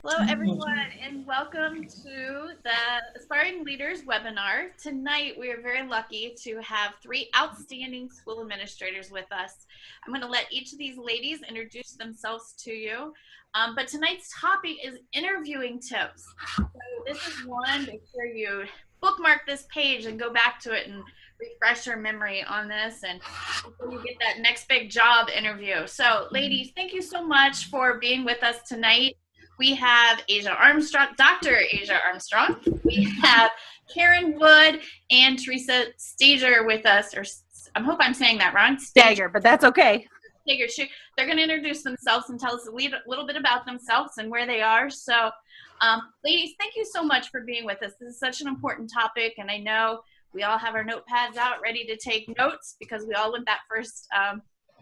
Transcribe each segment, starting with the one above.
Hello, everyone, and welcome to the Aspiring Leaders webinar. Tonight, we are very lucky to have three outstanding school administrators with us. I'm going to let each of these ladies introduce themselves to you. But tonight's topic is interviewing tips. So this is one, make sure you bookmark this page and go back to it and refresh your memory on this and before you get that next big job interview. So ladies, thank you so much for being with us tonight. We have Asia Armstrong, Dr. Asia Armstrong. We have Karen Wood and Theresa Stager with us, or I hope I'm saying that wrong. Stager, but that's okay. Stager. They're going to introduce themselves and tell us a little bit about themselves and where they are. So, ladies, thank you so much for being with us. This is such an important topic, and I know we all have our notepads out ready to take notes because we all want that first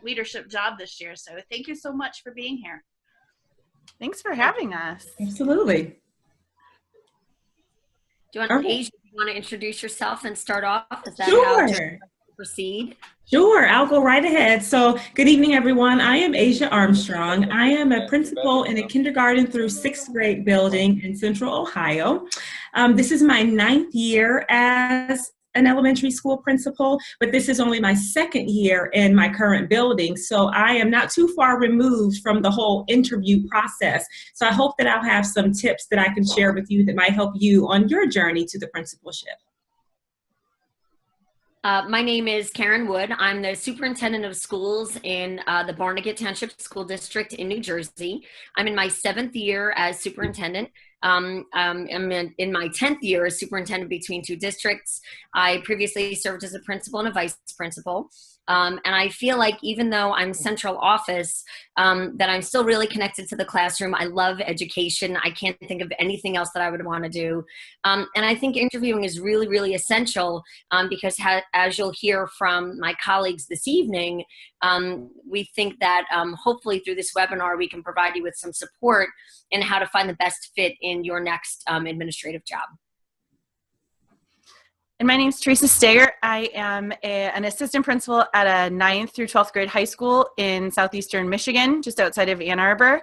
leadership job this year. So thank you so much for being here. Thanks for having us. Absolutely. Do you want, Asia, you want to introduce yourself and start off? Is that Sure. how to proceed? Sure, I'll go right ahead. So good evening, everyone. I am Asia Armstrong. I am a principal in a kindergarten through sixth grade building in Central Ohio. This is my 9th year as an elementary school principal, but this is only my 2nd year in my current building. So I am not too far removed from the whole interview process. So I hope that I'll have some tips that I can share with you that might help you on your journey to the principalship. My name is Karen Wood. I'm the superintendent of schools in the Barnegat Township School District in New Jersey. I'm in my 7th year as superintendent. I'm in my 10th year as superintendent between 2 districts. I previously served as a principal and a vice principal. And I feel like even though I'm central office, that I'm still really connected to the classroom. I love education. I can't think of anything else that I would want to do. And I think interviewing is really, really essential because as you'll hear from my colleagues this evening, we think that hopefully through this webinar, we can provide you with some support in how to find the best fit in your next administrative job. And my name is Theresa Stager. I am an assistant principal at a 9th through 12th grade high school in southeastern Michigan, just outside of Ann Arbor.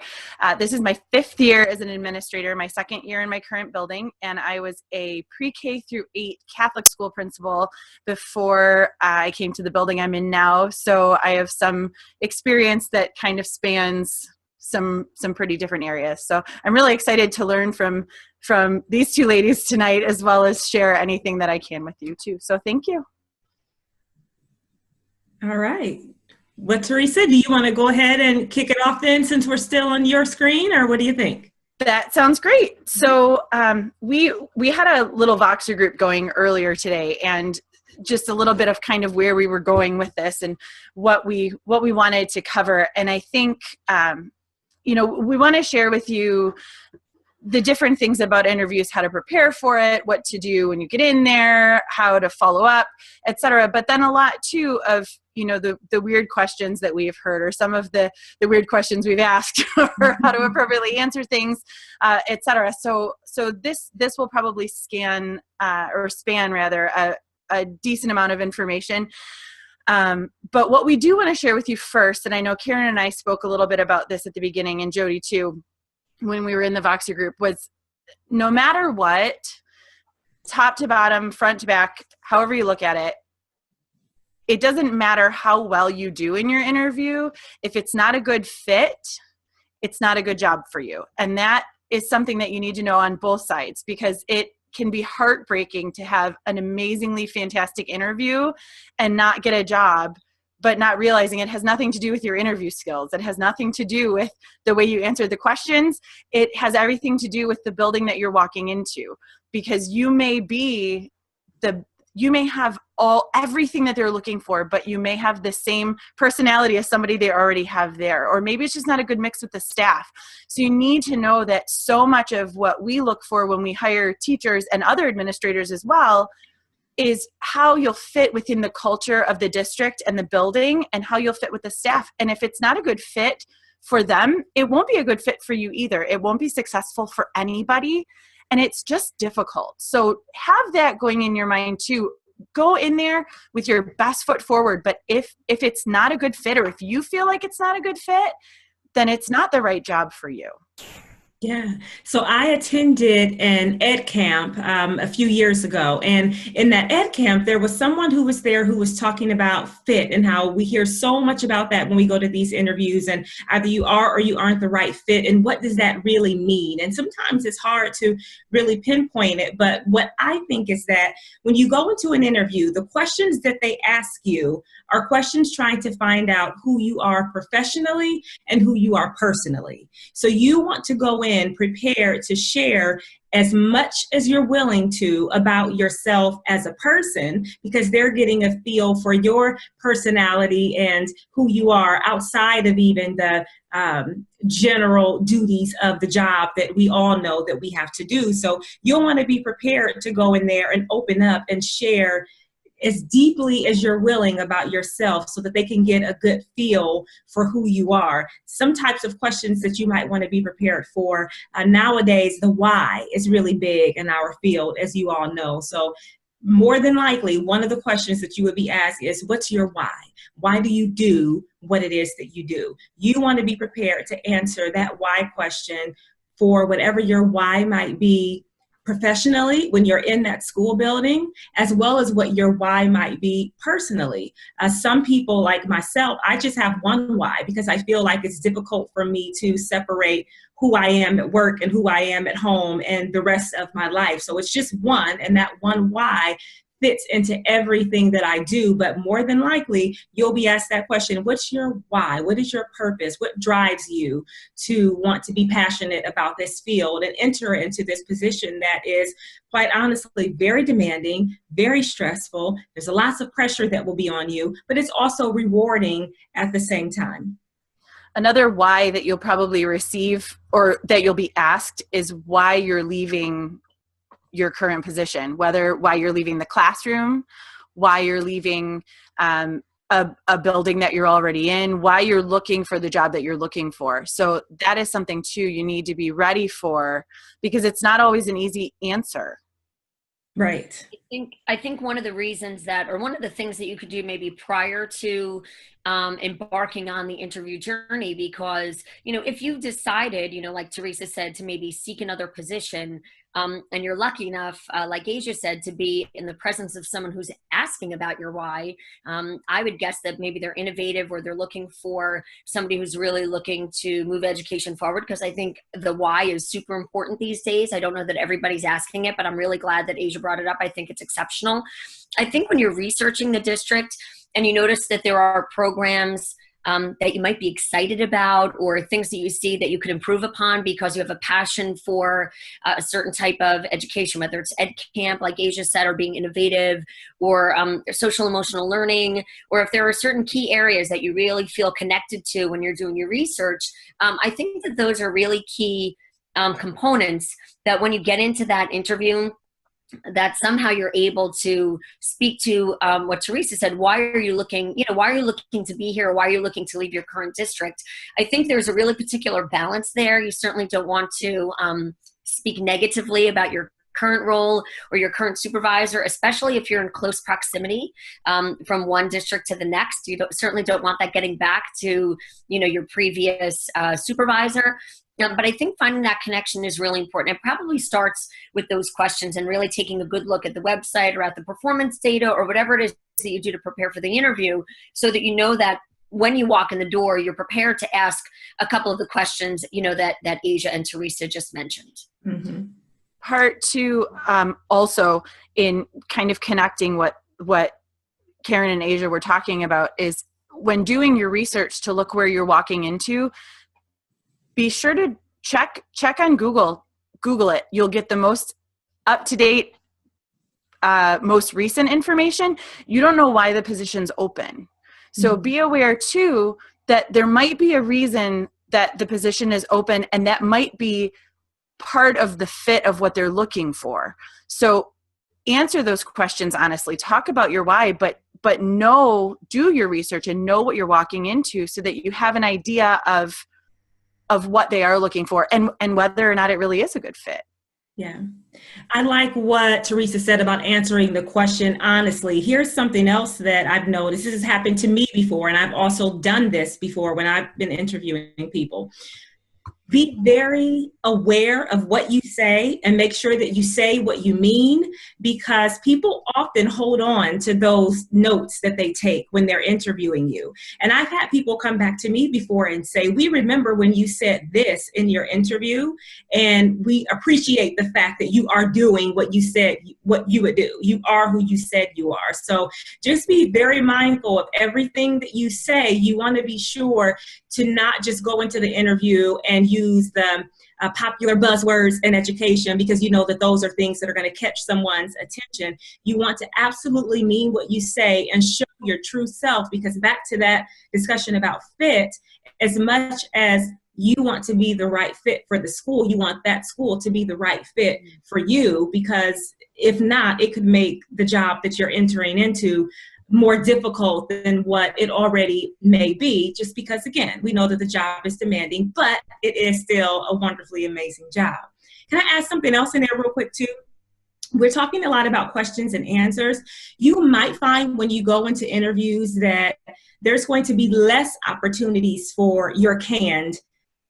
This is my 5th year as an administrator, my 2nd year in my current building, and I was a pre-K through 8 Catholic school principal before I came to the building I'm in now. So I have some experience that kind of spans some pretty different areas. So I'm really excited to learn from these 2 ladies tonight, as well as share anything that I can with you too. So thank you. All right. Well, Theresa, do you want to go ahead and kick it off then, since we're still on your screen, or what do you think? That sounds great. So we had a little Voxer group going earlier today, and just a little bit of kind of where we were going with this and what we wanted to cover. And I think we want to share with you the different things about interviews, how to prepare for it, what to do when you get in there, how to follow up, etc. But then a lot too of, the weird questions that we've heard, or some of the weird questions we've asked, or how to appropriately answer things, etc. So this will probably span a decent amount of information. But what we do want to share with you first, and I know Karen and I spoke a little bit about this at the beginning, and Jodie too, when we were in the Voxer group, was no matter what, top to bottom, front to back, however you look at it, it doesn't matter how well you do in your interview. If it's not a good fit, it's not a good job for you. And that is something that you need to know on both sides, because it can be heartbreaking to have an amazingly fantastic interview and not get a job, but not realizing it has nothing to do with your interview skills. It has nothing to do with the way you answer the questions. It has everything to do with the building that you're walking into, because you may have everything that they're looking for, but you may have the same personality as somebody they already have there, or maybe it's just not a good mix with the staff. So you need to know that so much of what we look for when we hire teachers and other administrators as well is how you'll fit within the culture of the district and the building, and how you'll fit with the staff. And if it's not a good fit for them, it won't be a good fit for you either. It won't be successful for anybody, and it's just difficult. So have that going in your mind too. Go in there with your best foot forward. But if it's not a good fit, or if you feel like it's not a good fit, then it's not the right job for you. Yeah. So I attended an ed camp a few years ago. And in that ed camp, there was someone who was there who was talking about fit and how we hear so much about that when we go to these interviews, and either you are or you aren't the right fit. And what does that really mean? And sometimes it's hard to really pinpoint it. But what I think is that when you go into an interview, the questions that they ask you are questions trying to find out who you are professionally and who you are personally. So you want to go in prepared to share as much as you're willing to about yourself as a person, because they're getting a feel for your personality and who you are outside of even the general duties of the job that we all know that we have to do. So you'll want to be prepared to go in there and open up and share as deeply as you're willing about yourself so that they can get a good feel for who you are. Some types of questions that you might want to be prepared for. Nowadays, the why is really big in our field, as you all know. So more than likely, one of the questions that you would be asked is, what's your why? Why do you do what it is that you do? You want to be prepared to answer that why question for whatever your why might be professionally when you're in that school building, as well as what your why might be personally. Some people like myself, I just have one why because I feel like it's difficult for me to separate who I am at work and who I am at home and the rest of my life. So it's just one, and that one why fits into everything that I do. But more than likely, you'll be asked that question, what's your why? What is your purpose? What drives you to want to be passionate about this field and enter into this position that is, quite honestly, very demanding, very stressful. There's lots of pressure that will be on you, but it's also rewarding at the same time. Another why that you'll probably receive or that you'll be asked is why you're leaving your current position, whether why you're leaving the classroom, why you're leaving a building that you're already in, why you're looking for the job that you're looking for. So that is something too you need to be ready for, because it's not always an easy answer. Right. I think one of the reasons that, or one of the things that you could do maybe prior to embarking on the interview journey, because, you know, if you've decided, you know, like Theresa said, to maybe seek another position, and you're lucky enough, like Asia said, to be in the presence of someone who's asking about your why, I would guess that maybe they're innovative or they're looking for somebody who's really looking to move education forward, because I think the why is super important these days. I don't know that everybody's asking it, but I'm really glad that Asia brought it up. I think it's exceptional. I think when you're researching the district and you notice that there are programs that you might be excited about, or things that you see that you could improve upon because you have a passion for a certain type of education, whether it's ed camp, like Asia said, or being innovative, or social emotional learning, or if there are certain key areas that you really feel connected to when you're doing your research, I think that those are really key components that when you get into that interview, that somehow you're able to speak to what Theresa said. Why are you looking, you know, why are you looking to be here? Why are you looking to leave your current district? I think there's a really particular balance there. You certainly don't want to speak negatively about your current role or your current supervisor, especially if you're in close proximity from one district to the next. You certainly don't want that getting back to, you know, your previous supervisor. But I think finding that connection is really important. It probably starts with those questions and really taking a good look at the website or at the performance data or whatever it is that you do to prepare for the interview, so that you know that when you walk in the door, you're prepared to ask a couple of the questions, you know, that Asia and Theresa just mentioned. Mm-hmm. Part two, also in kind of connecting what Karen and Asia were talking about, is when doing your research to look where you're walking into, be sure to check on Google it. You'll get the most up-to-date, most recent information. You don't know why the position's open. So be aware too that there might be a reason that the position is open, and that might be part of the fit of what they're looking for. So answer those questions honestly. Talk about your why, but do your research and know what you're walking into, so that you have an idea of what they are looking for and whether or not it really is a good fit. Yeah. I like what Theresa said about answering the question honestly. Here's something else that I've noticed. This has happened to me before, and I've also done this before when I've been interviewing people. be very aware of what you say and make sure that you say what you mean, because people often hold on to those notes that they take when they're interviewing you. And I've had people come back to me before and say, we remember when you said this in your interview, and we appreciate the fact that you are doing what you said what you would do. You are who you said you are. So just be very mindful of everything that you say. You want to be sure to not just go into the interview and use the popular buzzwords in education, because you know that those are things that are going to catch someone's attention. You want to absolutely mean what you say and show your true self, because back to that discussion about fit, as much as you want to be the right fit for the school, you want that school to be the right fit for you, because if not, it could make the job that you're entering into more difficult than what it already may be, just because, again, we know that the job is demanding, but it is still a wonderfully amazing job. Can I add something else in there real quick too? We're talking a lot about questions and answers. You might find when you go into interviews that there's going to be less opportunities for your canned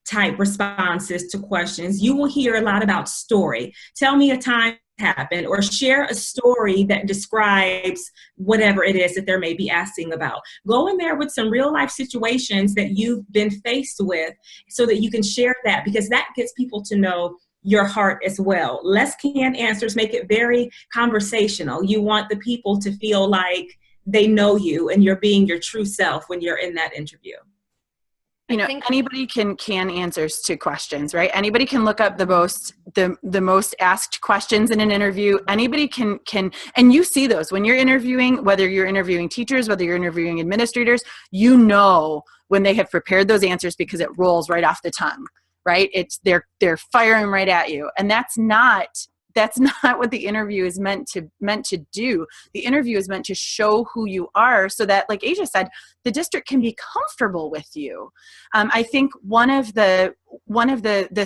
type responses to questions. You will hear a lot about story. Tell me a time happened, or share a story that describes whatever it is that they may be asking about. Go in there with some real life situations that you've been faced with so that you can share that, because that gets people to know your heart as well. Less canned answers, make it very conversational. You want the people to feel like they know you and you're being your true self when you're in that interview. You know, anybody can answers to questions, right? Anybody can look up the most asked questions in an interview. Anybody can, and you see those when you're interviewing, whether you're interviewing teachers, whether you're interviewing administrators, you know when they have prepared those answers because it rolls right off the tongue, right? It's they're firing right at you, and that's not what the interview is meant to do. The interview is meant to show who you are, so that, like Asia said, the district can be comfortable with you. I think one of the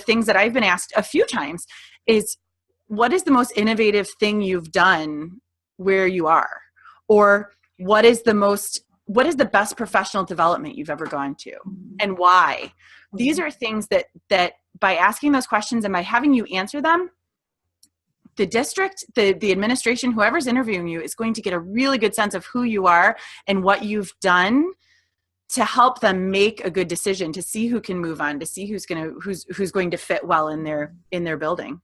things that I've been asked a few times is, what is the most innovative thing you've done where you are? Or what is the best professional development you've ever gone to, and why? These are things that by asking those questions and by having you answer them, the district, the administration, whoever's interviewing you is going to get a really good sense of who you are and what you've done to help them make a good decision, to see who can move on, to see who's going to fit well in their building.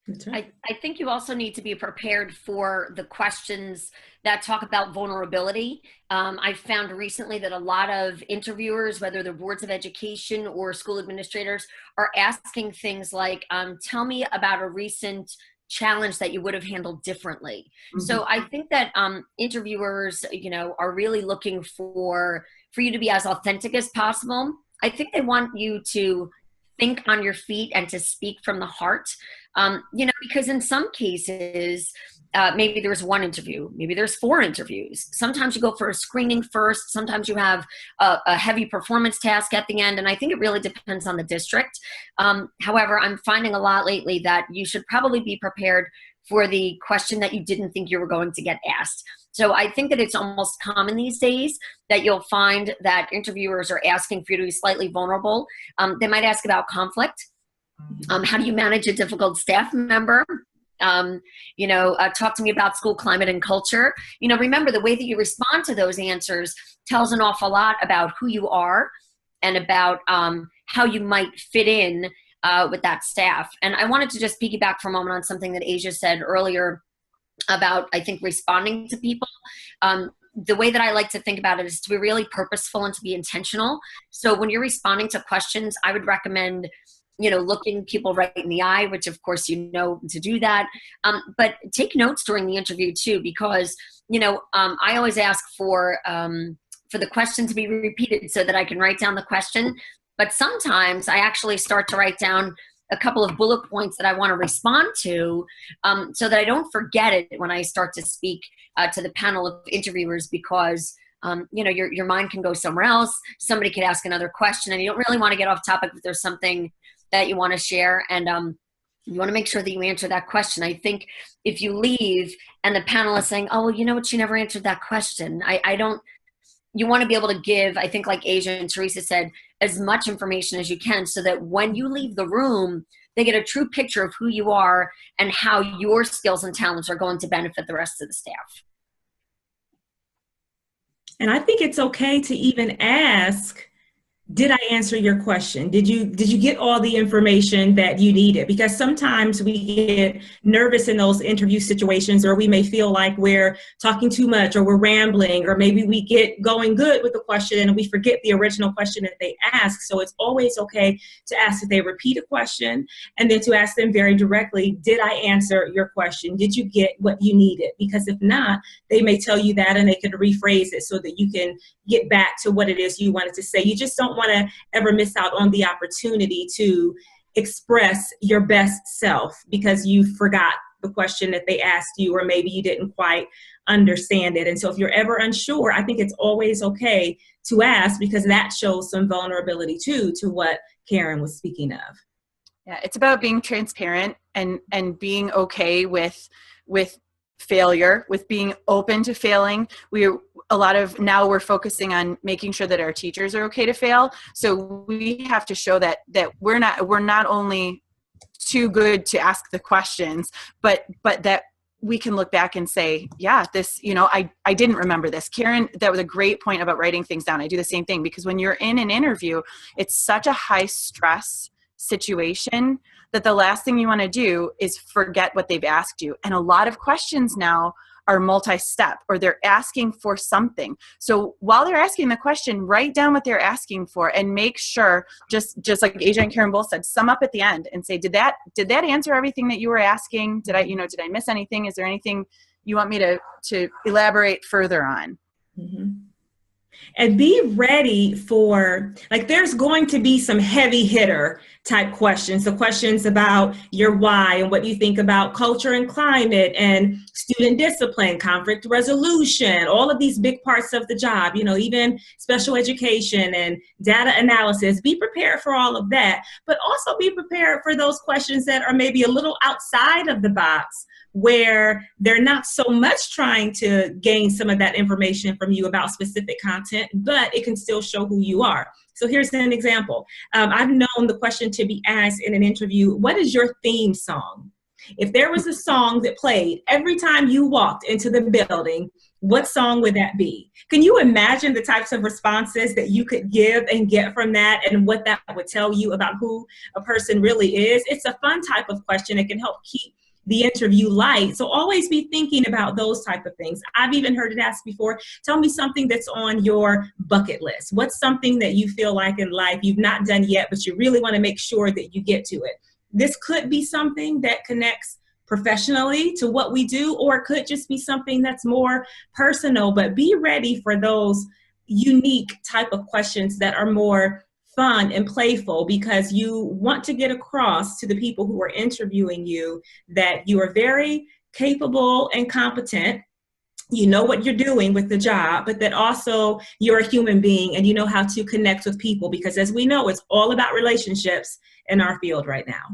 That's right. I think you also need to be prepared for the questions that talk about vulnerability. I found recently that a lot of interviewers, whether they're boards of education or school administrators, are asking things like, tell me about a recent challenge that you would have handled differently. Mm-hmm. So I think that interviewers, are really looking for you to be as authentic as possible. I think they want you to think on your feet and to speak from the heart, because in some cases, maybe there's one interview, maybe there's 4 interviews. Sometimes you go for a screening first. Sometimes you have a heavy performance task at the end. And I think it really depends on the district. However, I'm finding a lot lately that you should probably be prepared for the question that you didn't think you were going to get asked. So I think that it's almost common these days that you'll find that interviewers are asking for you to be slightly vulnerable. They might ask about conflict. How do you manage a difficult staff member? Talk to me about school climate and culture. Remember, the way that you respond to those answers tells an awful lot about who you are and about how you might fit in with that staff. And I wanted to just piggyback for a moment on something that Asia said earlier about, I think, responding to people. The way that I like to think about it is to be really purposeful and to be intentional. So when you're responding to questions, I would recommend looking people right in the eye, which of course to do that. But take notes during the interview too, because I always ask for the question to be repeated so that I can write down the question. But sometimes I actually start to write down a couple of bullet points that I want to respond to, so that I don't forget it when I start to speak to the panel of interviewers, because your mind can go somewhere else. Somebody could ask another question and you don't really want to get off topic if there's something that you want to share, and you want to make sure that you answer that question. I think if you leave and the panel is saying, oh, well, you know what, she never answered that question. You want to be able to give, I think like Asia and Theresa said, as much information as you can so that when you leave the room, they get a true picture of who you are and how your skills and talents are going to benefit the rest of the staff. And I think it's okay to even ask, did I answer your question? Did you get all the information that you needed? Because sometimes we get nervous in those interview situations, or we may feel like we're talking too much, or we're rambling, or maybe we get going good with the question and we forget the original question that they asked. So it's always okay to ask if they repeat a question, and then to ask them very directly, did I answer your question? Did you get what you needed? Because if not, they may tell you that and they can rephrase it so that you can get back to what it is you wanted to say. You just don't want to ever miss out on the opportunity to express your best self because you forgot the question that they asked you, or maybe you didn't quite understand it. And so if you're ever unsure, I think it's always okay to ask, because that shows some vulnerability too, to what Karen was speaking of. Yeah, it's about being transparent and being okay with failure, with being open to failing. Now we're focusing on making sure that our teachers are okay to fail. So we have to show that we're not only too good to ask the questions, but that we can look back and say, yeah, this, I didn't remember this. Karen, that was a great point about writing things down. I do the same thing, because when you're in an interview, it's such a high stress situation that the last thing you want to do is forget what they've asked you. And a lot of questions now are multi-step, or they're asking for something. So while they're asking the question, write down what they're asking for and make sure, just like Asia and Karen both said, sum up at the end and say, did that answer everything that you were asking? Did I miss anything? Is there anything you want me to elaborate further on? Mm-hmm. And be ready for, there's going to be some heavy hitter type questions. So questions about your why and what you think about culture and climate and student discipline, conflict resolution, all of these big parts of the job, even special education and data analysis. Be prepared for all of that, but also be prepared for those questions that are maybe a little outside of the box, where they're not so much trying to gain some of that information from you about specific content, but it can still show who you are. So here's an example. I've known the question to be asked in an interview, what is your theme song? If there was a song that played every time you walked into the building, what song would that be? Can you imagine the types of responses that you could give and get from that, and what that would tell you about who a person really is? It's a fun type of question. It can help keep the interview light. So always be thinking about those type of things. I've even heard it asked before, tell me something that's on your bucket list. What's something that you feel like in life you've not done yet, but you really want to make sure that you get to it? This could be something that connects professionally to what we do, or it could just be something that's more personal, but be ready for those unique type of questions that are more fun and playful, because you want to get across to the people who are interviewing you that you are very capable and competent. You know what you're doing with the job, but that also you're a human being and you know how to connect with people, because as we know, it's all about relationships in our field right now.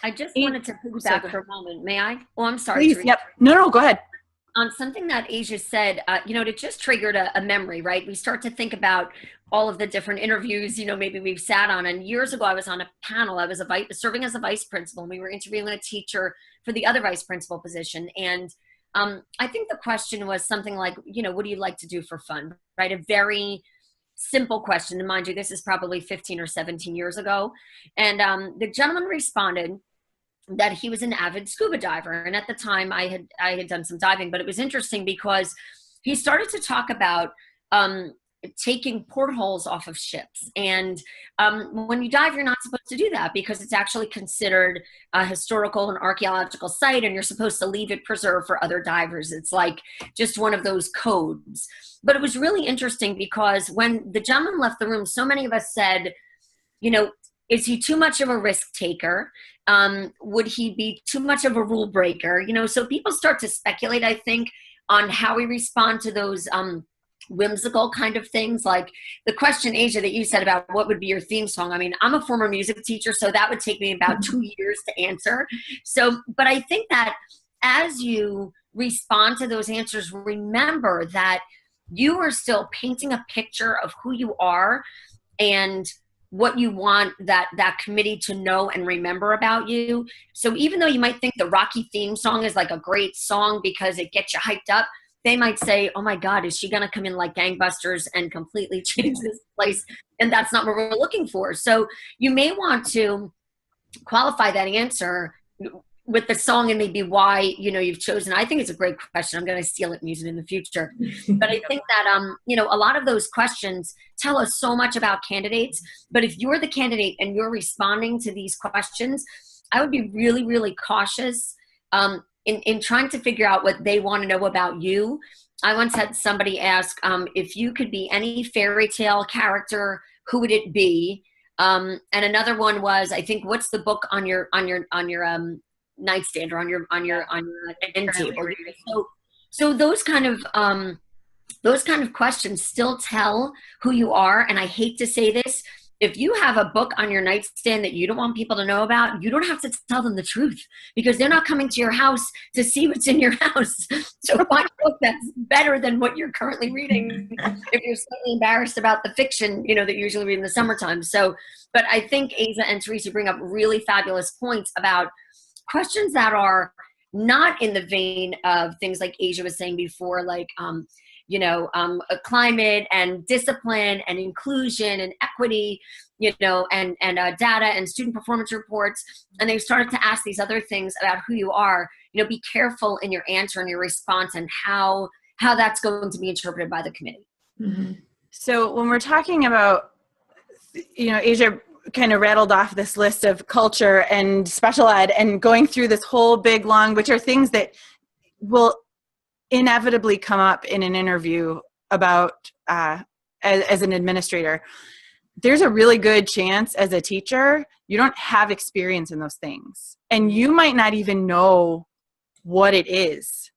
I just wanted to piggyback for a moment. May I? Oh, I'm sorry. Please, yep. No, go ahead. On something that Asia said, it just triggered a memory, right? We start to think about all of the different interviews, maybe we've sat on. And years ago, I was on a panel. I was serving as a vice principal, and we were interviewing a teacher for the other vice principal position. And I think the question was something like, what do you like to do for fun, right? A very simple question. And mind you, this is probably 15 or 17 years ago. And the gentleman responded that he was an avid scuba diver. And at the time I had done some diving, but it was interesting because he started to talk about taking portholes off of ships. And when you dive, you're not supposed to do that because it's actually considered a historical and archaeological site, and you're supposed to leave it preserved for other divers. It's like just one of those codes. But it was really interesting because when the gentleman left the room, so many of us said, is he too much of a risk taker? Would he be too much of a rule breaker? So people start to speculate, I think, on how we respond to those whimsical kind of things. Like the question, Asia, that you said about what would be your theme song. I mean, I'm a former music teacher, so that would take me about 2 years to answer. So, but I think that as you respond to those answers, remember that you are still painting a picture of who you are. and what you want that committee to know and remember about you. So even though you might think the Rocky theme song is like a great song because it gets you hyped up, they might say, oh my God, is she going to come in like gangbusters and completely change this place? And that's not what we're looking for. So you may want to qualify that answer with the song and maybe why, you've chosen. I think it's a great question. I'm going to steal it and use it in the future. But I think that, a lot of those questions tell us so much about candidates. But if you're the candidate and you're responding to these questions, I would be really, really cautious in trying to figure out what they want to know about you. I once had somebody ask, if you could be any fairy tale character, who would it be? And another one was, I think, what's the book on your nightstand or on your end table? So those kind of questions still tell who you are. And I hate to say this, if you have a book on your nightstand that you don't want people to know about, you don't have to tell them the truth, because they're not coming to your house to see what's in your house. So find a book that's better than what you're currently reading if you're slightly embarrassed about the fiction, that you usually read in the summertime. So, but I think Asia and Theresa bring up really fabulous points about questions that are not in the vein of things like Asia was saying before, like, climate and discipline and inclusion and equity, and data and student performance reports. And they've started to ask these other things about who you are. Be careful in your answer and your response and how that's going to be interpreted by the committee. Mm-hmm. So when we're talking about, Asia kind of rattled off this list of culture and special ed and going through this whole big long, which are things that will inevitably come up in an interview about as an administrator. There's a really good chance as a teacher you don't have experience in those things, and you might not even know what it is.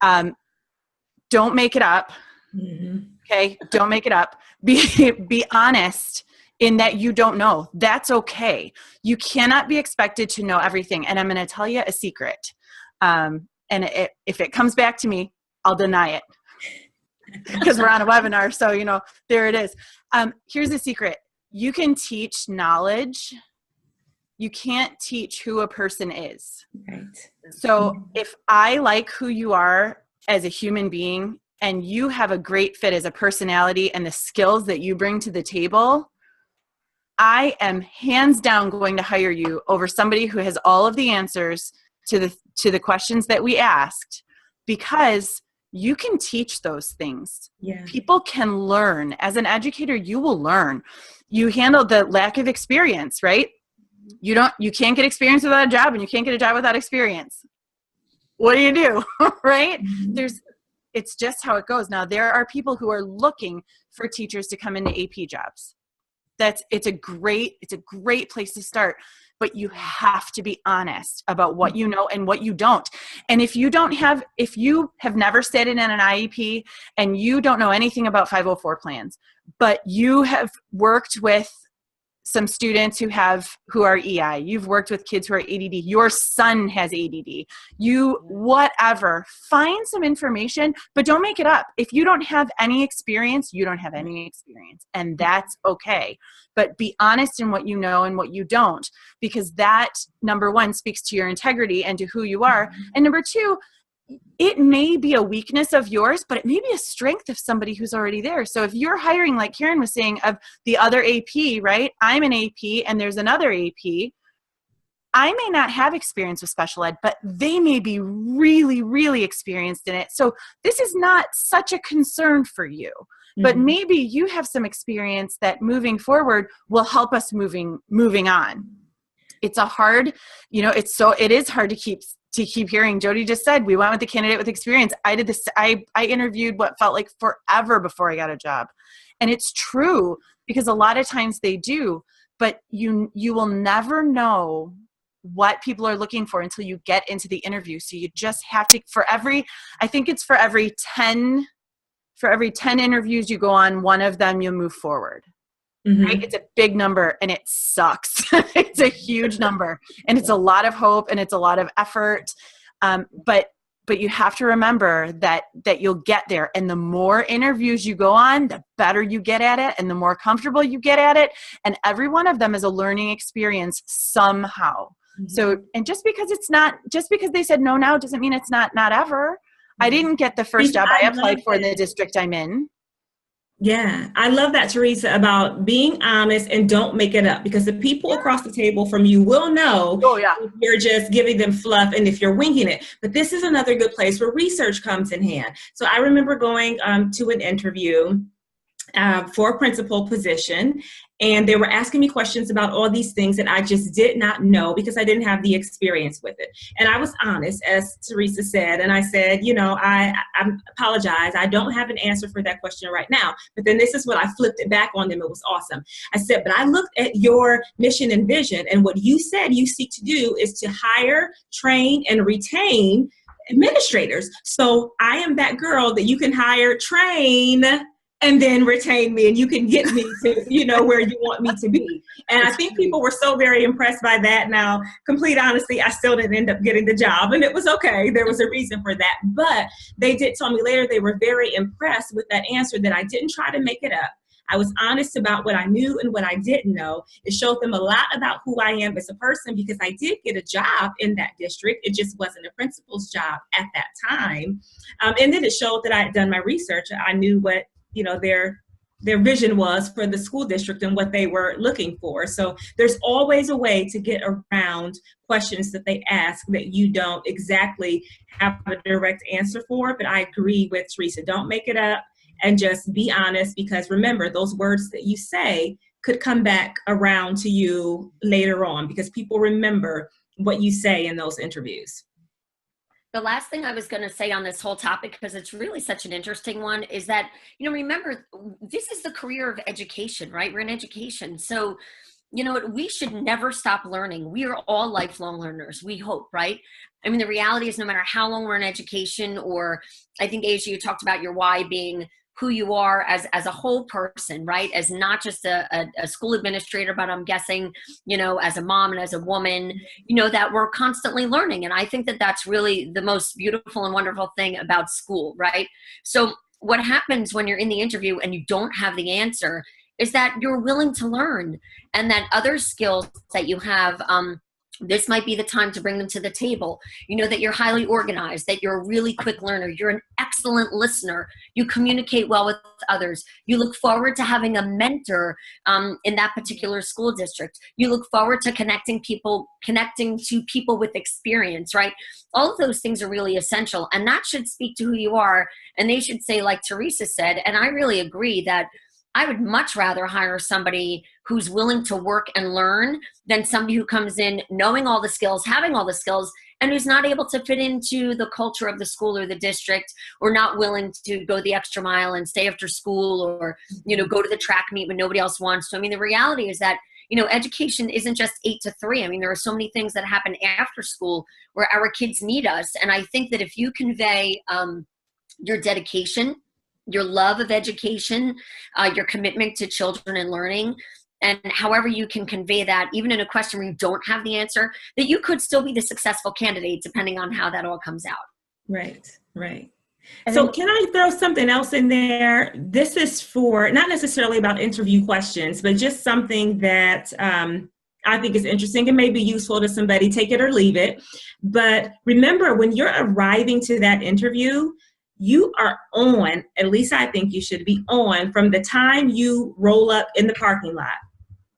Don't make it up. Mm-hmm. Okay, don't make it up. Be honest in that you don't know. That's okay. You cannot be expected to know everything. And I'm going to tell you a secret. And if it comes back to me, I'll deny it because we're on a webinar. So, there it is. Here's the secret. You can teach knowledge. You can't teach who a person is. Right. So if I like who you are as a human being and you have a great fit as a personality and the skills that you bring to the table, I am hands down going to hire you over somebody who has all of the answers to the questions that we asked, because you can teach those things. Yeah. People can learn. As an educator, you will learn. You handle the lack of experience, right? You can't get experience without a job, and you can't get a job without experience. What do you do? Right? Mm-hmm. It's just how it goes. Now, there are people who are looking for teachers to come into AP jobs. It's a great place to start, but you have to be honest about what you know and what you don't. And if you have never sat in an IEP and you don't know anything about 504 plans, but you have worked with some students who are EI, you've worked with kids who are ADD, your son has ADD, whatever, find some information, but don't make it up. If you don't have any experience, you don't have any experience, and that's okay. But be honest in what you know and what you don't, because that, number one, speaks to your integrity and to who you are. And number two, it may be a weakness of yours, but it may be a strength of somebody who's already there. So if you're hiring, like Karen was saying, of the other AP, right? I'm an AP and there's another AP. I may not have experience with special ed, but they may be really, really experienced in it. So this is not such a concern for you, but maybe you have some experience that moving forward will help us moving on. It's it is hard to keep hearing. Jodie just said, we went with the candidate with experience. I did this. I interviewed what felt like forever before I got a job. And it's true, because a lot of times they do, but you will never know what people are looking for until you get into the interview. So you just have to, for every 10 interviews you go on, one of them you'll move forward. Mm-hmm. Right? It's a big number and it sucks. It's a huge number and it's a lot of hope and it's a lot of effort. But but you have to remember that you'll get there. And the more interviews you go on, the better you get at it and the more comfortable you get at it. And every one of them is a learning experience somehow. Mm-hmm. So, and just because they said no now doesn't mean it's not ever. Mm-hmm. I didn't get the first job I applied for in the district I'm in. Yeah, I love that, Theresa, about being honest and don't make it up, because the people across the table from you will know if you're just giving them fluff and if you're winging it. But this is another good place where research comes in hand. So I remember going to an interview for a principal position, and they were asking me questions about all these things that I just did not know because I didn't have the experience with it. And I was honest, as Theresa said, and I said, I apologize. I don't have an answer for that question right now. But then this is what I flipped it back on them. It was awesome. I said, but I looked at your mission and vision, and what you said you seek to do is to hire, train, and retain administrators. So I am that girl that you can hire, train, and then retain me, and you can get me to, where you want me to be. And I think people were so very impressed by that. Now, complete honesty, I still didn't end up getting the job, and it was okay. There was a reason for that. But they did tell me later they were very impressed with that answer, that I didn't try to make it up. I was honest about what I knew and what I didn't know. It showed them a lot about who I am as a person, because I did get a job in that district. It just wasn't a principal's job at that time. And then it showed that I had done my research. I knew what their vision was for the school district and what they were looking for. So there's always a way to get around questions that they ask that you don't exactly have a direct answer for. But I agree with Theresa. Don't make it up and just be honest, because remember, those words that you say could come back around to you later on, because people remember what you say in those interviews. The last thing I was going to say on this whole topic, because it's really such an interesting one, is that, remember, this is the career of education, right? We're in education. So, we should never stop learning. We are all lifelong learners, we hope, right? I mean, the reality is no matter how long we're in education, or I think, Asia, you talked about your why being who you are as a whole person, right? As not just a school administrator, but I'm guessing, as a mom and as a woman, that we're constantly learning. And I think that that's really the most beautiful and wonderful thing about school, right? So what happens when you're in the interview and you don't have the answer is that you're willing to learn, and that other skills that you have, this might be the time to bring them to the table. That you're highly organized, that you're a really quick learner, you're an excellent listener, you communicate well with others, you look forward to having a mentor in that particular school district, you look forward to connecting to people with experience, right? All of those things are really essential, and that should speak to who you are. And they should say, like Theresa said, and I really agree, that I would much rather hire somebody who's willing to work and learn than somebody who comes in knowing all the skills, having all the skills, and who's not able to fit into the culture of the school or the district, or not willing to go the extra mile and stay after school, or, go to the track meet when nobody else wants to. I mean, the reality is that, education isn't just 8 to 3. I mean, there are so many things that happen after school where our kids need us. And I think that if you convey your dedication, your love of education, your commitment to children and learning, and however you can convey that, even in a question where you don't have the answer, that you could still be the successful candidate, depending on how that all comes out. Right. So can I throw something else in there? This is for not necessarily about interview questions, but just something that I think is interesting and may be useful to somebody. Take it or leave it. But remember, when you're arriving to that interview, you are on, at least I think you should be on, from the time you roll up in the parking lot.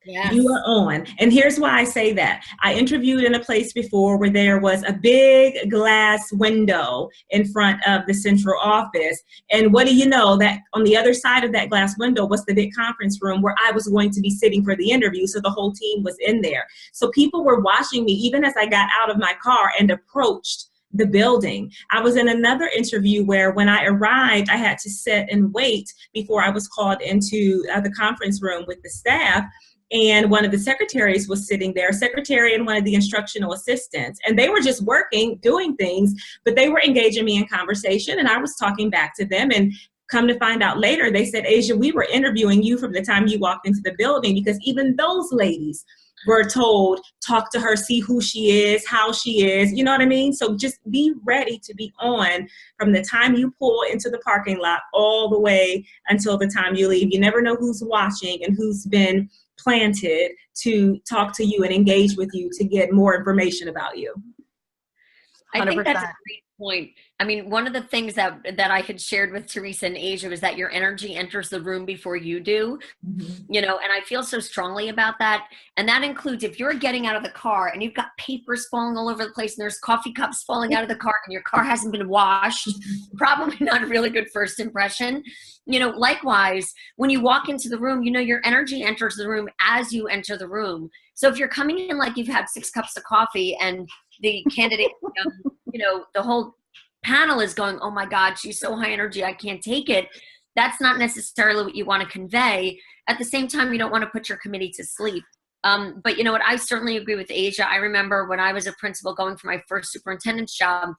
Yes. You are on. And here's why I say that. I interviewed in a place before where there was a big glass window in front of the central office. And what do you know, that on the other side of that glass window was the big conference room where I was going to be sitting for the interview. So the whole team was in there. So people were watching me even as I got out of my car and approached the building. I was in another interview where when I arrived, I had to sit and wait before I was called into the conference room with the staff. And one of the secretaries was sitting there, secretary and one of the instructional assistants. And they were just working, doing things, but they were engaging me in conversation, and I was talking back to them. And come to find out later, they said, Asia, we were interviewing you from the time you walked into the building, because even those ladies we're told, talk to her, see who she is, how she is, you know what I mean? So just be ready to be on from the time you pull into the parking lot all the way until the time you leave. You never know who's watching and who's been planted to talk to you and engage with you to get more information about you. 100%. I think that's a great point. I mean, one of the things that I had shared with Theresa and Asia was that your energy enters the room before you do, you know, and I feel so strongly about that. And that includes if you're getting out of the car and you've got papers falling all over the place and there's coffee cups falling out of the car and your car hasn't been washed, probably not a really good first impression. You know, likewise, when you walk into the room, you know, your energy enters the room as you enter the room. So if you're coming in like you've had 6 cups of coffee and the candidate, you know, the whole panel is going, oh my God, she's so high energy, I can't take it. That's not necessarily what you want to convey. At the same time, you don't want to put your committee to sleep. But you know what, I certainly agree with Asia. I remember when I was a principal going for my first superintendent's job,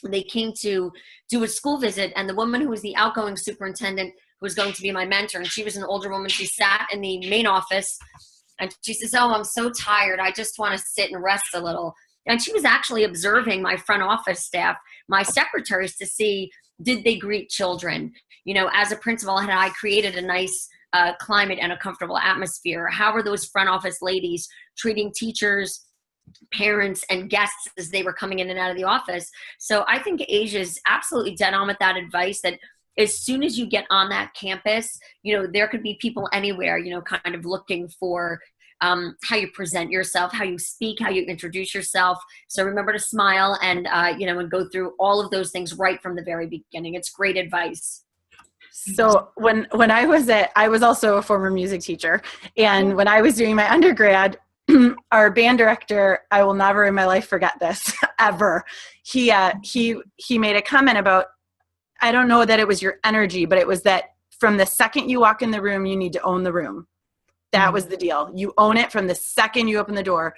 they came to do a school visit, and the woman who was the outgoing superintendent who was going to be my mentor, and she was an older woman, she sat in the main office, and she says, oh, I'm so tired, I just want to sit and rest a little. And she was actually observing my front office staff, my secretaries, to see, did they greet children? You know, as a principal, had I created a nice climate and a comfortable atmosphere? How were those front office ladies treating teachers, parents, and guests as they were coming in and out of the office? So I think Asia's absolutely dead on with that advice, that as soon as you get on that campus, you know, there could be people anywhere, you know, kind of looking for how you present yourself, how you speak, how you introduce yourself. So remember to smile and, you know, and go through all of those things right from the very beginning. It's great advice. So when I was also a former music teacher, and when I was doing my undergrad, our band director, I will never in my life forget this ever. He made a comment about, I don't know that it was your energy, but it was that from the second you walk in the room, you need to own the room. That was the deal. You own it from the second you open the door.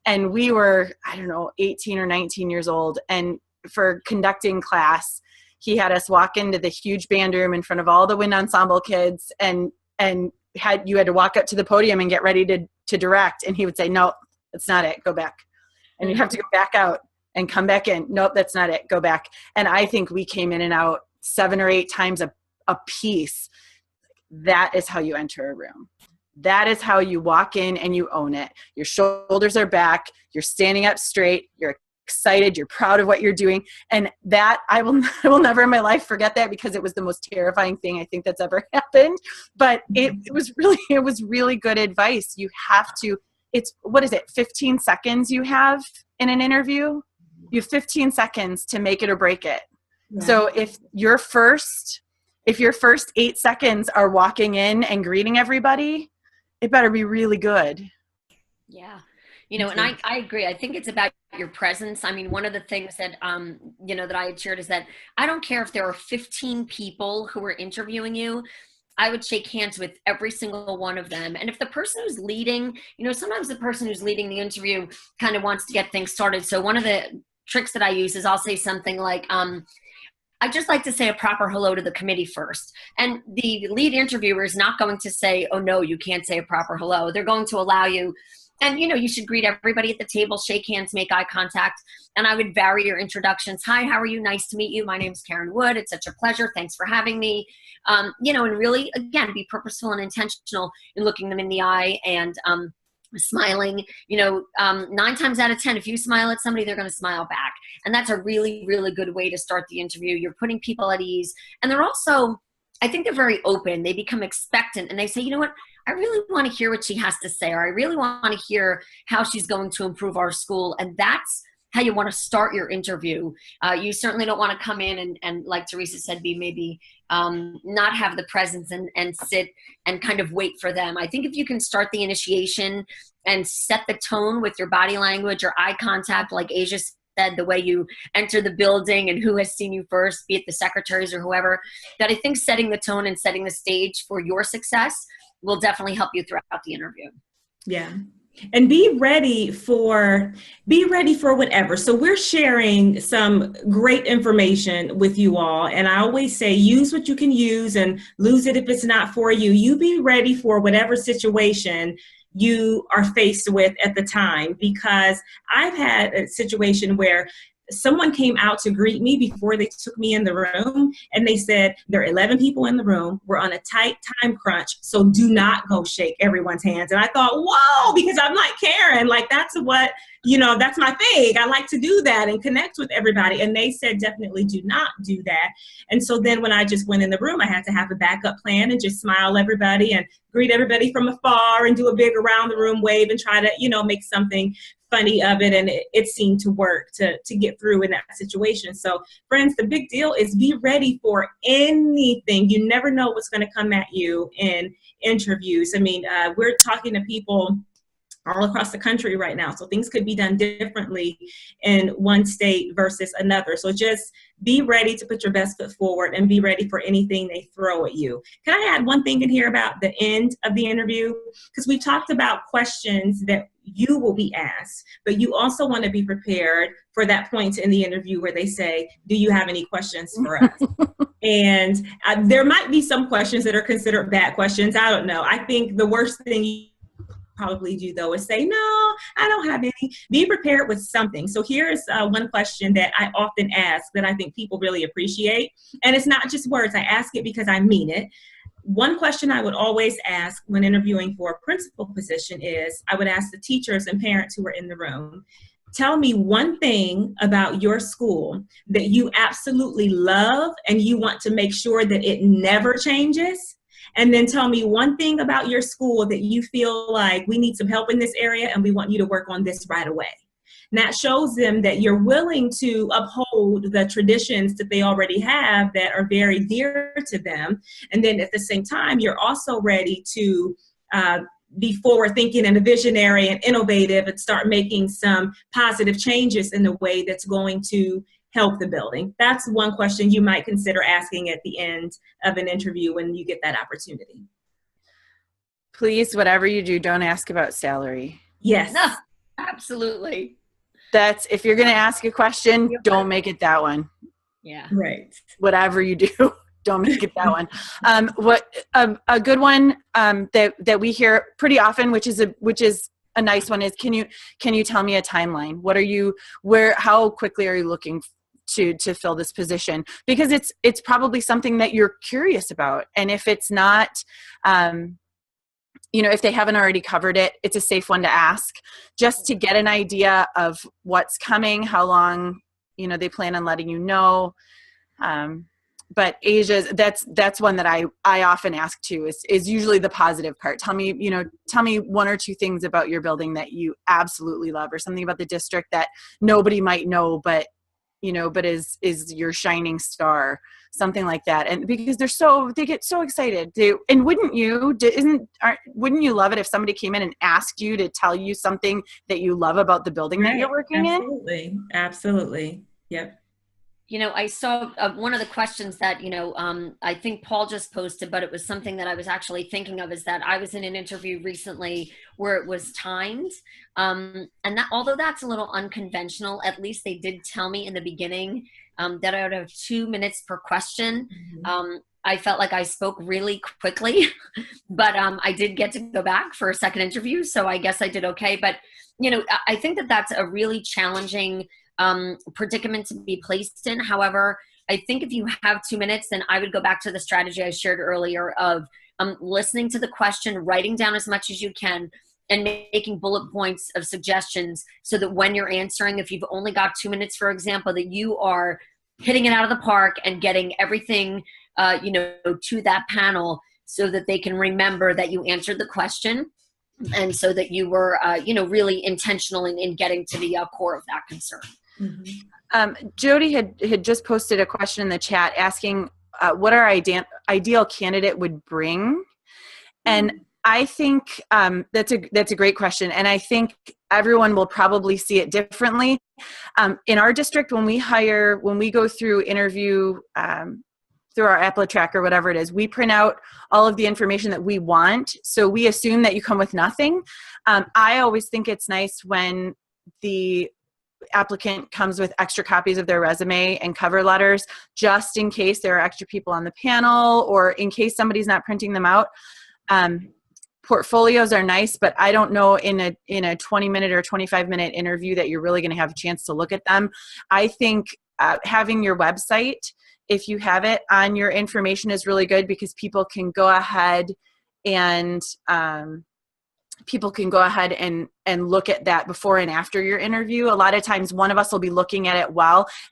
And we were, I don't know, 18 or 19 years old. And for conducting class, he had us walk into the huge band room in front of all the wind ensemble kids, and you had to walk up to the podium and get ready to direct. And he would say, no, that's not it. Go back. And you have to go back out and come back in. Nope, that's not it. Go back. And I think we came in and out 7 or 8 times a piece. That is how you enter a room. That is how you walk in and you own it. Your shoulders are back. You're standing up straight. You're excited. You're proud of what you're doing. And that I will never in my life forget that, because it was the most terrifying thing I think that's ever happened. But it was really good advice. You have to, what is it, 15 seconds you have in an interview? You have 15 seconds to make it or break it. Yeah. So if your first 8 seconds are walking in and greeting everybody, it better be really good. Yeah. You know, and I agree. I think it's about your presence. I mean, one of the things that, you know, that I had shared is that I don't care if there are 15 people who are interviewing you, I would shake hands with every single one of them. And if the person who's leading, you know, sometimes the person who's leading the interview kind of wants to get things started. So one of the tricks that I use is I'll say something like, I just like to say a proper hello to the committee first. And the lead interviewer is not going to say, oh no, you can't say a proper hello. They're going to allow you. And, you know, you should greet everybody at the table, shake hands, make eye contact. And I would vary your introductions. Hi, how are you? Nice to meet you. My name is Karen Wood. It's such a pleasure. Thanks for having me. You know, and really, again, be purposeful and intentional in looking them in the eye and smiling. You know, 9 times out of 10, if you smile at somebody, they're going to smile back. And that's a really, really good way to start the interview. You're putting people at ease. And they're also, I think they're very open. They become expectant and they say, you know what? I really want to hear what she has to say, or I really want to hear how she's going to improve our school. And that's how you want to start your interview. You certainly don't want to come in and like Theresa said, be maybe not have the presence and sit and kind of wait for them. I think if you can start the initiation and set the tone with your body language or eye contact, like Asia said, the way you enter the building and who has seen you first, be it the secretaries or whoever, that I think setting the tone and setting the stage for your success will definitely help you throughout the interview. Yeah. And be ready for whatever. So we're sharing some great information with you all. And I always say, use what you can use and lose it if it's not for you. You be ready for whatever situation you are faced with at the time, because I've had a situation where someone came out to greet me before they took me in the room, and they said, there are 11 people in the room. We're on a tight time crunch, so do not go shake everyone's hands. And I thought, whoa, because I'm like Karen, like that's what, that's my thing. I like to do that and connect with everybody. And they said, definitely do not do that. And so then when I just went in the room, I had to have a backup plan and just smile everybody and greet everybody from afar and do a big around the room wave and try to, make something funny of it. And it seemed to work to get through in that situation. So friends, the big deal is be ready for anything. You never know what's going to come at you in interviews. I mean, we're talking to people all across the country right now. So things could be done differently in one state versus another. So just be ready to put your best foot forward and be ready for anything they throw at you. Can I add one thing in here about the end of the interview? Because we talked about questions that you will be asked, but you also want to be prepared for that point in the interview where they say, do you have any questions for us? And there might be some questions that are considered bad questions. I don't know. I think the worst thing you probably do though is say, no, I don't have any. Be prepared with something. So here's one question that I often ask that I think people really appreciate. And it's not just words. I ask it because I mean it. One question I would always ask when interviewing for a principal position is, I would ask the teachers and parents who are in the room, tell me one thing about your school that you absolutely love and you want to make sure that it never changes. And then tell me one thing about your school that you feel like we need some help in this area and we want you to work on this right away. And that shows them that you're willing to uphold the traditions that they already have that are very dear to them. And then at the same time, you're also ready to be forward thinking and a visionary and innovative and start making some positive changes in a way that's going to help the building. That's one question you might consider asking at the end of an interview when you get that opportunity. Please, whatever you do, don't ask about salary. Yes. No, absolutely. That's, if you're going to ask a question, don't make it that one. Yeah. Right. Whatever you do, don't make it that one. A good one that we hear pretty often, which is a nice one, is can you tell me a timeline? How quickly are you looking to fill this position? Because it's probably something that you're curious about. And if it's not, if they haven't already covered it, it's a safe one to ask just to get an idea of what's coming, how long, they plan on letting you know. But Asia's, that's one that I often ask too, is usually the positive part. Tell me one or two things about your building that you absolutely love, or something about the district that nobody might know, but is your shining star, something like that. And because they get so excited. And wouldn't you love it if somebody came in and asked you to tell you something that you love about the building that you're working in? Absolutely. Yep. I saw one of the questions that, I think Paul just posted, but it was something that I was actually thinking of, is that I was in an interview recently where it was timed. And that, although that's a little unconventional, at least they did tell me in the beginning that I would have 2 minutes per question. Mm-hmm. I felt like I spoke really quickly, but I did get to go back for a second interview. So I guess I did okay. But, I think that that's a really challenging predicament to be placed in. However, I think if you have 2 minutes, then I would go back to the strategy I shared earlier of listening to the question, writing down as much as you can, and making bullet points of suggestions so that when you're answering, if you've only got 2 minutes, for example, that you are hitting it out of the park and getting everything, to that panel so that they can remember that you answered the question. And so that you were, really intentional in getting to the core of that concern. Mm-hmm. Jodie had just posted a question in the chat asking what our ideal candidate would bring. And I think that's a great question. And I think everyone will probably see it differently. In our district, when we go through interview, through our AppleTrack or whatever it is, we print out all of the information that we want. So we assume that you come with nothing. I always think it's nice when the applicant comes with extra copies of their resume and cover letters, just in case there are extra people on the panel or in case somebody's not printing them out. portfolios are nice, but I don't know in a 20-minute or 25-minute interview that you're really going to have a chance to look at them. I think having your website, if you have it on your information, is really good, because people can go ahead and look at that before and after your interview. A lot of times one of us will be looking at it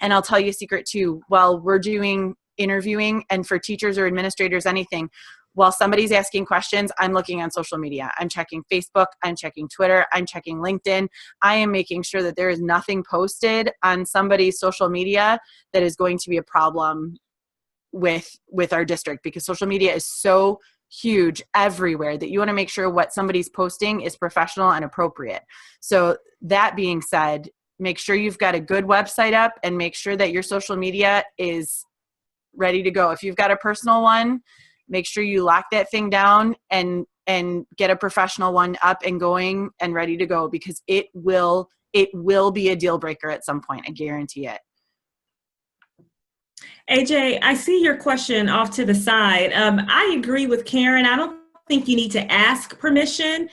and I'll tell you a secret too, while we're doing interviewing, and for teachers or administrators, anything, while somebody's asking questions, I'm looking on social media. I'm checking Facebook, I'm checking Twitter, I'm checking LinkedIn. I am making sure that there is nothing posted on somebody's social media that is going to be a problem with our district, because social media is so huge everywhere that you want to make sure what somebody's posting is professional and appropriate. So that being said, make sure you've got a good website up, and make sure that your social media is ready to go. If you've got a personal one, make sure you lock that thing down and get a professional one up and going and ready to go, because it will be a deal breaker at some point. I guarantee it. AJ, I see your question off to the side. I agree with Karen. I don't think you need to ask permission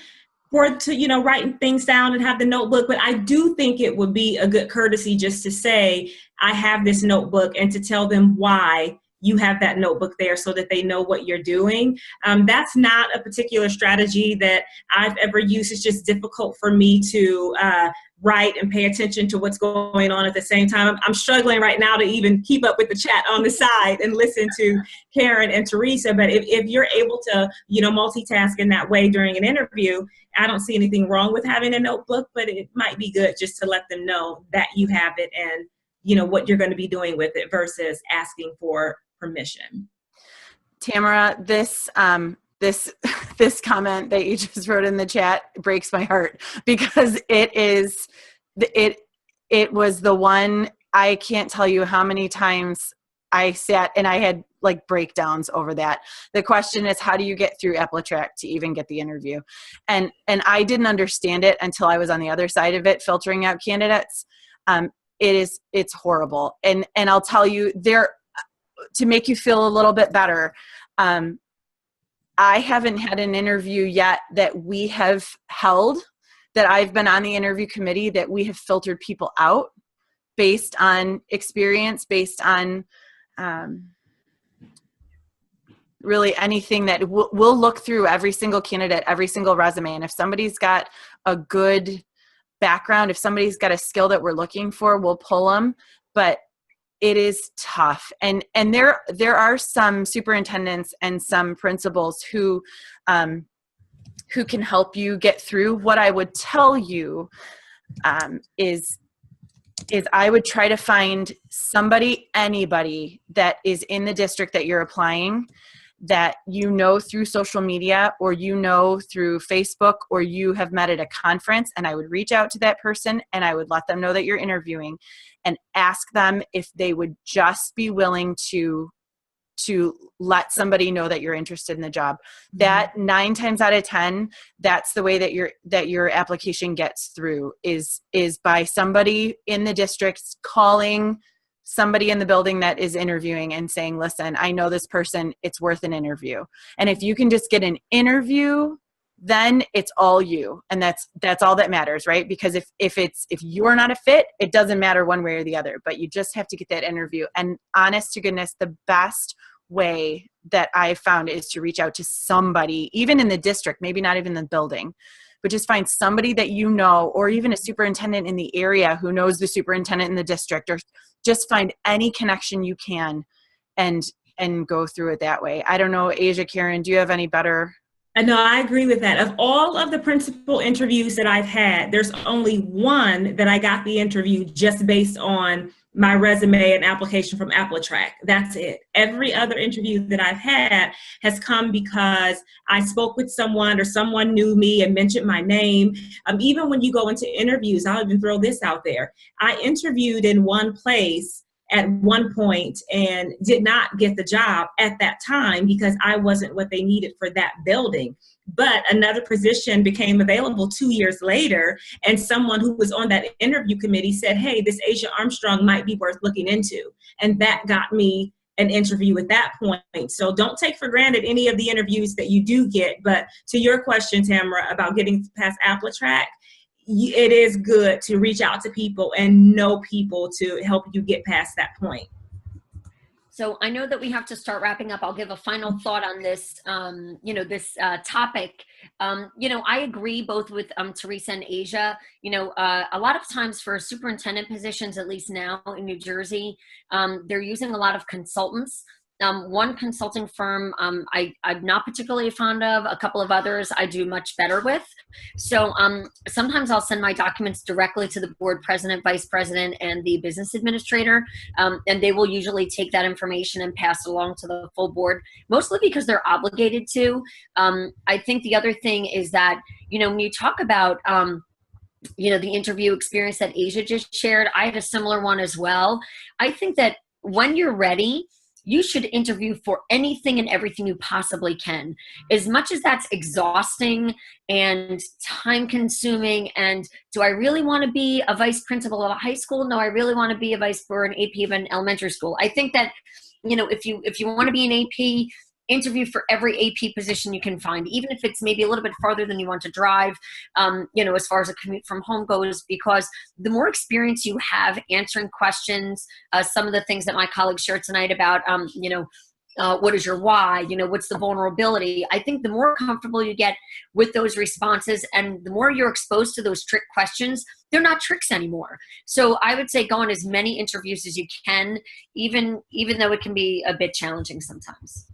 to writing things down and have the notebook, but I do think it would be a good courtesy just to say, I have this notebook, and to tell them why you have that notebook there, so that they know what you're doing. That's not a particular strategy that I've ever used. It's just difficult for me to write and pay attention to what's going on at the same time. I'm struggling right now to even keep up with the chat on the side and listen to Karen and Theresa. But if you're able to, multitask in that way during an interview, I don't see anything wrong with having a notebook, but it might be good just to let them know that you have it and, what you're going to be doing with it versus asking for permission. Tamara, this comment that you just wrote in the chat breaks my heart, because it was the one. I can't tell you how many times I sat and I had like breakdowns over that. The question is, how do you get through AppleTrack to even get the interview? And I didn't understand it until I was on the other side of it, filtering out candidates. It's horrible. And I'll tell you, to make you feel a little bit better, I haven't had an interview yet that we have held, that I've been on the interview committee, that we have filtered people out based on experience, based on really anything. That we'll look through every single candidate, every single resume. And if somebody's got a good background, if somebody's got a skill that we're looking for, we'll pull them. But it is tough. And there are some superintendents and some principals who can help you get through. What I would tell you is I would try to find anybody that is in the district that you're applying, that through social media, or through Facebook, or you have met at a conference, and I would reach out to that person and I would let them know that you're interviewing and ask them if they would just be willing to let somebody know that you're interested in the job. Mm-hmm. That 9 times out of 10, that's the way that your application gets through, is by somebody in the district calling somebody in the building that is interviewing and saying, listen, I know this person, it's worth an interview. And if you can just get an interview, then it's all you. And that's all that matters, right? Because if you're not a fit, it doesn't matter one way or the other, but you just have to get that interview. And honest to goodness, the best way that I've found is to reach out to somebody, even in the district, maybe not even the building, but just find somebody that or even a superintendent in the area who knows the superintendent in the district, or just find any connection you can and go through it that way. I don't know, Asia, Karen, do you have any better? No, I agree with that. Of all of the principal interviews that I've had, there's only one that I got the interview just based on my resume and application from AppleTrack. That's it. Every other interview that I've had has come because I spoke with someone, or someone knew me and mentioned my name. Even when you go into interviews, I'll even throw this out there. I interviewed in one place at one point and did not get the job at that time because I wasn't what they needed for that building. But another position became available 2 years later, and someone who was on that interview committee said, hey, this Asia Armstrong might be worth looking into. And that got me an interview at that point. So don't take for granted any of the interviews that you do get. But to your question, Tamara, about getting past AppleTrack, it is good to reach out to people and know people to help you get past that point. So I know that we have to start wrapping up. I'll give a final thought on this, this topic. I agree both with Theresa and Asia. A lot of times for superintendent positions, at least now in New Jersey, they're using a lot of consultants. One consulting firm I'm not particularly fond of. A couple of others I do much better with. So sometimes I'll send my documents directly to the board president, vice president, and the business administrator, and they will usually take that information and pass it along to the full board, mostly because they're obligated to. I think the other thing is that, when you talk about the interview experience that Asia just shared, I had a similar one as well. I think that when you're ready, you should interview for anything and everything you possibly can. As much as that's exhausting and time consuming, and do I really want to be a vice principal of a high school? No, I really want to be a vice for an AP of an elementary school. I think that, if you want to be an AP, interview for every AP position you can find, even if it's maybe a little bit farther than you want to drive, as far as a commute from home goes, because the more experience you have answering questions, some of the things that my colleagues shared tonight about, what is your why, what's the vulnerability, I think the more comfortable you get with those responses and the more you're exposed to those trick questions, they're not tricks anymore. So I would say go on as many interviews as you can, even though it can be a bit challenging sometimes.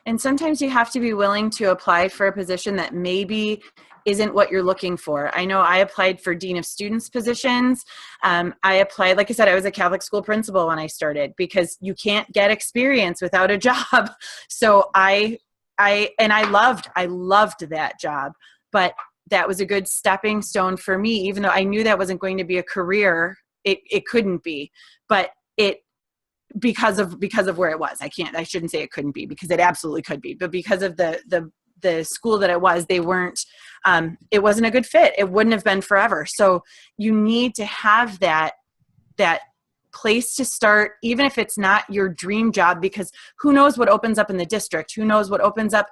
And sometimes you have to be willing to apply for a position that maybe isn't what you're looking for. I know I applied for Dean of Students positions. I applied, like I said, I was a Catholic school principal when I started, because you can't get experience without a job. So I loved that job, but that was a good stepping stone for me, even though I knew that wasn't going to be a career. It couldn't be, but because of where it was. I shouldn't say it couldn't be, because it absolutely could be, but because of the school that it was, they weren't, it wasn't a good fit. It wouldn't have been forever. So you need to have that place to start, even if it's not your dream job, because who knows what opens up in the district, who knows what opens up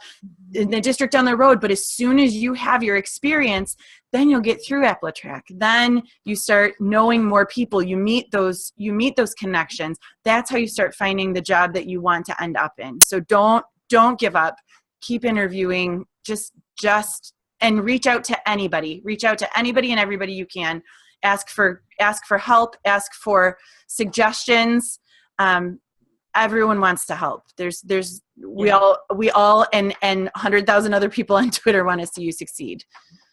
in the district down the road. But as soon as you have your experience, then you'll get through AppleTrack. Then you start knowing more people. You meet those connections. That's how you start finding the job that you want to end up in. So don't give up. Keep interviewing. Just and reach out to anybody. Reach out to anybody and everybody you can. Ask for help. Ask for suggestions. Everyone wants to help. We all and 100,000 other people on Twitter want to see you succeed.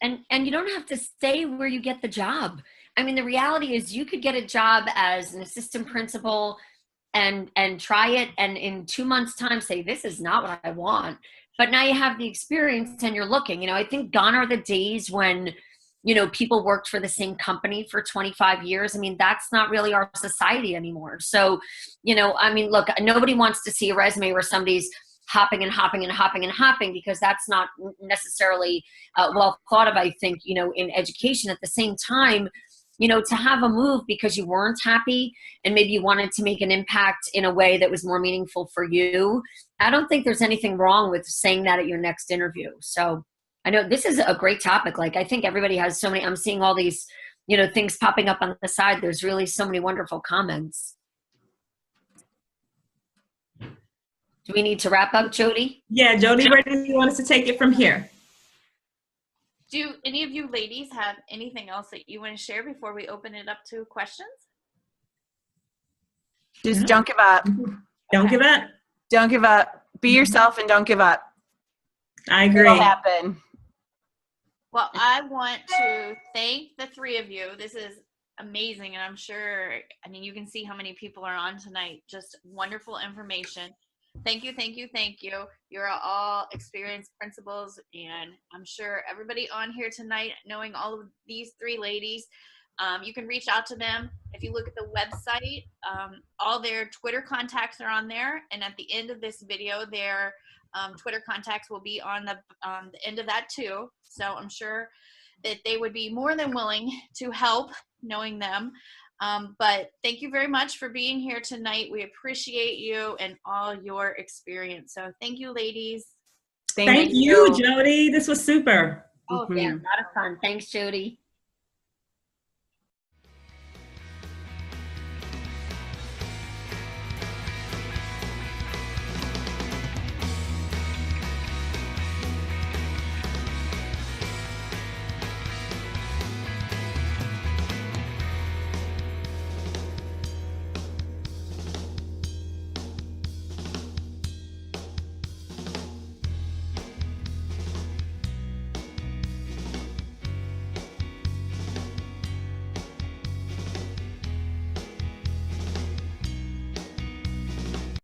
And you don't have to stay where you get the job. I mean, the reality is you could get a job as an assistant principal and try it, and in 2 months' time say, this is not what I want. But now you have the experience and you're looking. I think gone are the days when people worked for the same company for 25 years. I mean, that's not really our society anymore. So, look, nobody wants to see a resume where somebody's hopping and hopping and hopping and hopping, because that's not necessarily well thought of, I think, in education. At the same time, to have a move because you weren't happy and maybe you wanted to make an impact in a way that was more meaningful for you, I don't think there's anything wrong with saying that at your next interview. So I know this is a great topic. Like, I think everybody has so many, I'm seeing all these, things popping up on the side. There's really so many wonderful comments. Do we need to wrap up, Jodie? Yeah, Jodie, where do you want us to take it from here? Do any of you ladies have anything else that you want to share before we open it up to questions? Just don't give up. Don't give up. Don't give up. Be yourself and don't give up. I agree. It'll happen. Well, I want to thank the three of you. This is amazing, and I'm sure, you can see how many people are on tonight. Just wonderful information. Thank you, thank you, thank you. You're all experienced principals, and I'm sure everybody on here tonight, knowing all of these three ladies, you can reach out to them. If you look at the website, all their Twitter contacts are on there, and at the end of this video, their Twitter contacts will be on the end of that too. So I'm sure that they would be more than willing to help, knowing them. But thank you very much for being here tonight. We appreciate you and all your experience. So thank you, ladies. Thank you, Jodie. This was super. Oh, Yeah, a lot of fun. Thanks, Jodie.